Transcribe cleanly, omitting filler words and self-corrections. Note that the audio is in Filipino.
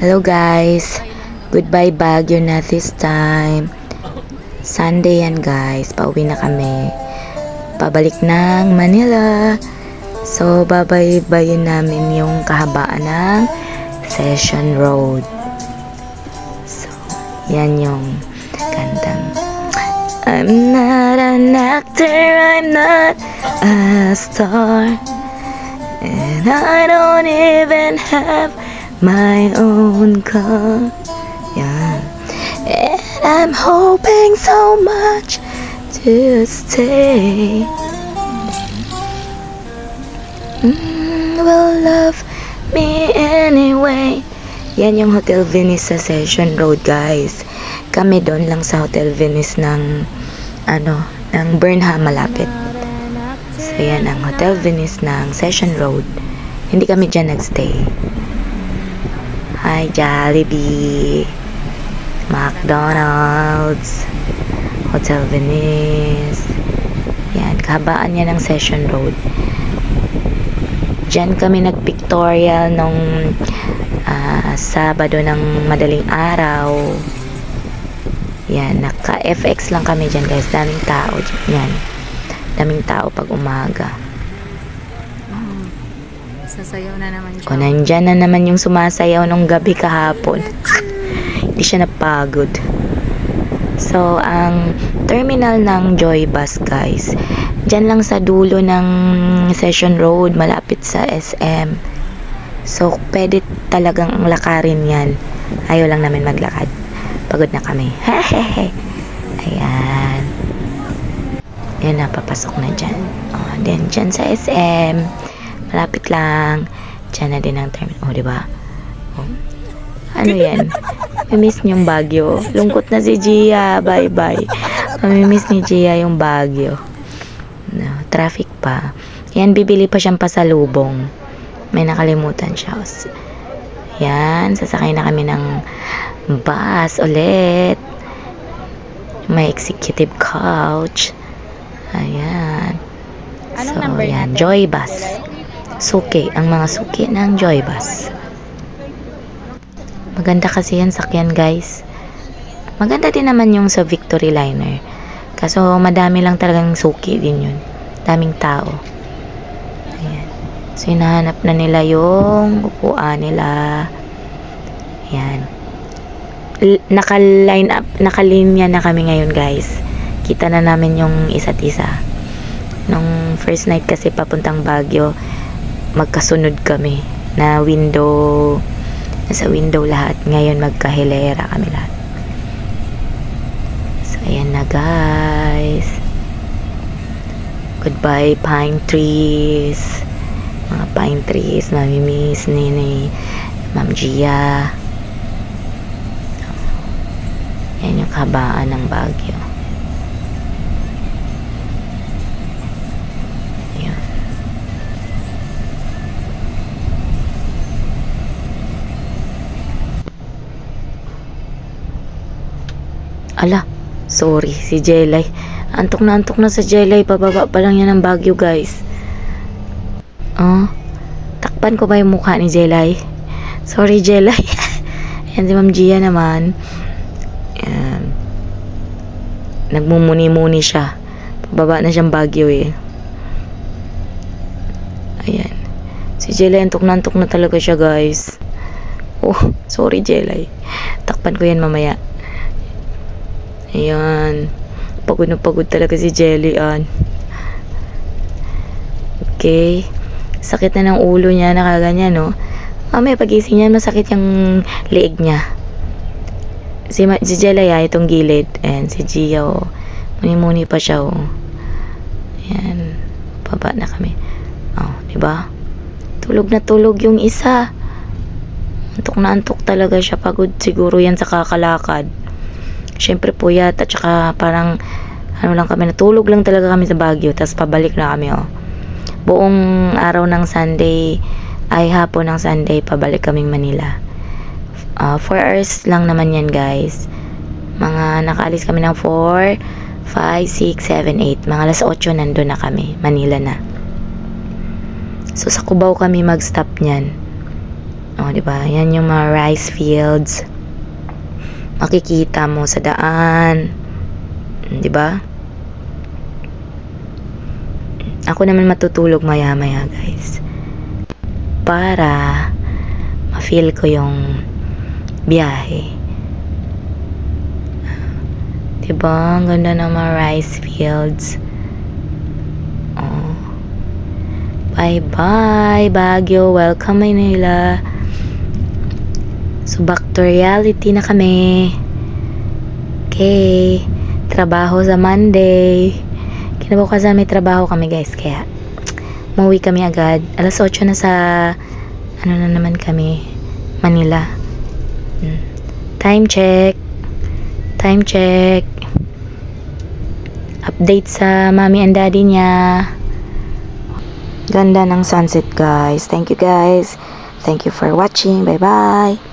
Hello guys, goodbye Baguio na this time. Sunday yan guys, pauwi na kami. Pabalik ng Manila. So babaybayin namin yung kahabaan ng Session Road. So yan yung kantang I'm not an actor, I'm not a star, and I don't even have my own car. Yeah. And I'm hoping so much to stay. Will love me anyway. Yan yung Hotel Venice sa Session Road guys. Kami doon lang sa Hotel Venice ng ng Burnham malapit. So yan ang Hotel Venice ng Session Road. Hindi kami dyan nagstay. Hi Jollibee, McDonald's, Hotel Venice. Yan, kahabaan yan ng Session Road. Diyan kami nag-pictorial nung Sabado ng madaling araw. Yan, naka-FX lang kami dyan guys. Daming tao dyan. Daming tao pag umaga. Sasayaw na naman siya. O, nandyan na naman yung sumasayaw nung gabi kahapon. Hindi siya napagod. So, ang terminal ng Joy Bus guys, dyan lang sa dulo ng Session Road, malapit sa SM. So, pwede talagang lakarin yan. Ayaw lang namin maglakad. Pagod na kami. Ayan. Yan na, papasok na dyan. O, then, dyan sa SM, malapit lang. Diyan na din ang terminal. O, diba? O, ano yan? Mimiss niyong Baguio. Lungkot na si Gia. Bye-bye. Mamimiss ni Gia yung Baguio. No, traffic pa. Yan, bibili pa siyang pasalubong. May nakalimutan siya. Yan, sasakay na kami ng bus ulit. May executive couch. Ayan. Anong so, number yan, natin? Joy Bus. Suki, ang mga suki ng Joy Bus. Maganda kasi yan sakyan guys. Maganda din naman yung sa Victory Liner. Kaso madami lang talagang suki din yun. Daming tao. Ayan. So hinahanap na nila yung upuan nila. Ayan. Naka-line up, nakalinya na kami ngayon guys. Kita na namin yung isa't isa. Nung first night kasi papuntang Baguio, magkasunod kami na window. Nasa window lahat. Ngayon magkahilera kami lahat. So ayan na guys. Goodbye pine trees. Mga pine trees. Mamimiss ni Ma'am Gia. Yan yung kabaan ng Baguio. Yan. Ala, sorry, si Jelay. Antok na sa Jelay. Pababa pa lang yan ng Baguio guys. Oh, takpan ko ba yung mukha ni Jelay? Sorry Jelay. Yan si Ma'am Gia naman. Yan. Nagmumuni-muni siya. Pababa na siyang Baguio eh. Ayan. Si Jelay antok na talaga siya guys. Oh, sorry Jelay. Takpan ko yan mamaya. Ayan. Pagod na pagod talaga si Jelly an. Okay. Sakit na ng ulo niya. Nakaganyan no. Mamaya pagising niya masakit yung leeg niya. Si Jelly ay itong gilid. And si Gia oh. Muni-muni pa siya oh. Ayan. Baba na kami. Oh, diba? Tulog na tulog yung isa. Antok na antok talaga siya. Pagod siguro yan sa kakalakad. Siyempre puyat at saka parang ano lang kami, natulog lang talaga kami sa Baguio tapos pabalik na kami oh. Buong araw ng Sunday ay hapon ng Sunday pabalik kaming Manila. 4 hours lang naman yan guys. Mga nakaalis kami ng 4, 5, 6, 7, 8 mga alas 8 nandun na kami, Manila na. So sa Cubao kami mag-stop nyan. Oh, di ba? Yan yung mga rice fields. Makikita mo sa daan. Di ba? Ako naman matutulog maya-maya, guys. Para ma-feel ko yung biyahe. Diba? Ang ganda ng mga rice fields. Oh. Bye-bye, Baguio. Welcome, Manila. So, back to reality na kami. Okay. Trabaho sa Monday. Kinabukasan may trabaho kami, guys. Kaya, mauwi kami agad. Alas 8 na sa, ano na naman kami, Manila. Time check. Time check. Update sa mommy and daddy niya. Ganda ng sunset, guys. Thank you, guys. Thank you for watching. Bye-bye.